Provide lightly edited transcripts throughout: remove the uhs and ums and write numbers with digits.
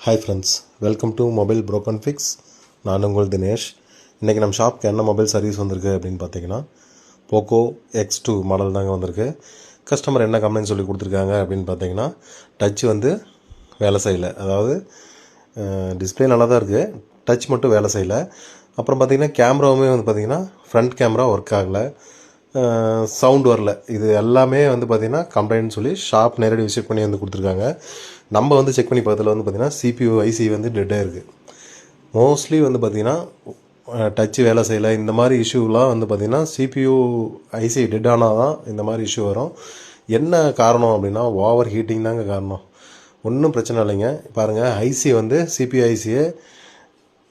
Hi friends, welcome to mobile broken fix. நான் உங்கள் தினேஷ். இன்றைக்கி நம்ம ஷாப்க்கு என்ன மொபைல் சர்வீஸ் வந்திருக்கு அப்படின்னு பார்த்தீங்கன்னா போக்கோ X2 மாடல் தாங்க வந்திருக்கு. கஸ்டமர் என்ன கம்ப்ளைண்ட் சொல்லி கொடுத்துருக்காங்க அப்படின்னு பார்த்தீங்கன்னா டச் வந்து வேலை செய்யலை. அதாவது டிஸ்பிளே நல்லா தான் இருக்குது, டச் மட்டும் வேலை செய்யலை. அப்புறம் பார்த்திங்கன்னா கேமராவுமே வந்து பார்த்திங்கன்னா ஃப்ரண்ட் கேமரா ஒர்க் ஆகலை, சவுண்ட் வரல. இது எல்லாமே வந்து பார்த்திங்கன்னா கம்ப்ளைண்ட் சொல்லி ஷாப் நேரடி விசிட் பண்ணி வந்து கொடுத்துருக்காங்க. நம்ம வந்து செக் பண்ணி பார்த்ததில் வந்து பார்த்திங்கன்னா CPU IC வந்து டெட்டாக இருக்குது. மோஸ்ட்லி வந்து பார்த்திங்கன்னா டச்சு வேலை செய்யலை, இந்த மாதிரி இஷ்யூலாம் வந்து பார்த்திங்கன்னா CPU IC டெட் ஆனால் தான் இந்த மாதிரி இஷ்யூ வரும். என்ன காரணம் அப்படின்னா ஓவர் ஹீட்டிங் தாங்க காரணம். ஒன்றும் பிரச்சனை இல்லைங்க. பாருங்கள், IC வந்து CPU ICயை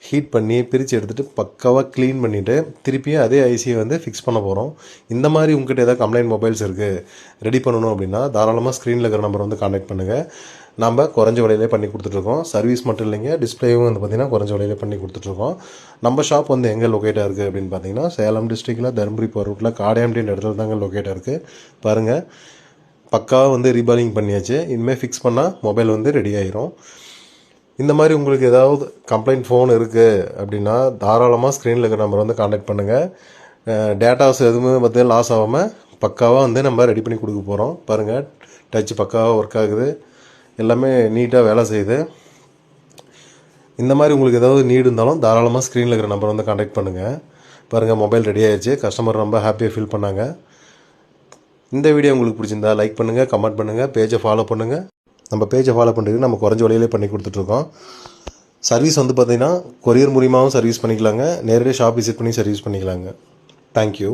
ஹீட் பண்ணி பிரித்து எடுத்துகிட்டு பக்காவாக க்ளீன் பண்ணிவிட்டு திருப்பியும் அதே ஐசியை வந்து ஃபிக்ஸ் பண்ண போகிறோம். இந்த மாதிரி உங்கள்கிட்ட ஏதாவது கம்ப்ளைண்ட் மொபைல்ஸ் இருக்குது, ரெடி பண்ணணும் அப்படின்னா தாராளமாக ஸ்க்ரீனில் இருக்கிற நம்பர் வந்து கான்டாக்ட் பண்ணுங்கள். நம்ம குறைஞ்ச விலையிலே பண்ணி கொடுத்துட்ருக்கோம். சர்வீஸ் மட்டும் இல்லைங்க, டிஸ்பிளேவும் வந்து பார்த்திங்கன்னா குறைஞ்ச விலையிலே பண்ணி கொடுத்துட்ருக்கோம். நம்ம ஷாப் வந்து எங்கே லொக்கேட்டாக இருக்குது அப்படின்னு பார்த்தீங்கன்னா சேலம் டிஸ்ட்ரிக்டில் தருமபுரி போகிற ரூட்டில் காடையாம்பட்டின்ற இடத்துல தாங்க லொக்கேட்டாக இருக்குது. பாருங்கள், பக்காவாக வந்து ரீபாலிங் பண்ணியாச்சு. இனிமேல் ஃபிக்ஸ் பண்ணால் மொபைல் வந்து ரெடி ஆயிரும். இந்த மாதிரி உங்களுக்கு ஏதாவது கம்ப்ளைண்ட் ஃபோன் இருக்குது அப்படின்னா தாராளமாக ஸ்க்ரீனில் இருக்கிற நம்பர் வந்து கான்டாக்ட் பண்ணுங்கள். டேட்டாஸ் எதுவுமே வந்து லாஸ் ஆகாமல் பக்காவாக வந்து நம்ம ரெடி பண்ணி கொடுக்க போகிறோம். பாருங்கள், டச் பக்காவாக ஒர்க் ஆகுது, எல்லாமே நீட்டாக வேலை செய்யுது. இந்த மாதிரி உங்களுக்கு ஏதாவது நீடு இருந்தாலும் தாராளமாக ஸ்க்ரீனில் இருக்கிற நம்பர் வந்து கான்டாக்ட் பண்ணுங்கள். பாருங்கள், மொபைல் ரெடி ஆகிடுச்சு. கஸ்டமர் ரொம்ப ஹாப்பியாக ஃபீல் பண்ணாங்க. இந்த வீடியோ உங்களுக்கு பிடிச்சிருந்தா லைக் பண்ணுங்கள், கமெண்ட் பண்ணுங்கள், பேஜை ஃபாலோ பண்ணுங்கள். நம்ம பேஜை ஃபாலோ பண்ணுறது நம்ம குறைஞ்ச விலையிலே பண்ணி கொடுத்துட்ருக்கோம். சர்வீஸ் வந்து பார்த்திங்கன்னா கொரியர் மூலியமாகவும் சர்வீஸ் பண்ணிக்கலாங்க, நேரடியாக ஷாப் விசிட் பண்ணி சர்வீஸ் பண்ணிக்கலாங்க. தேங்க்யூ.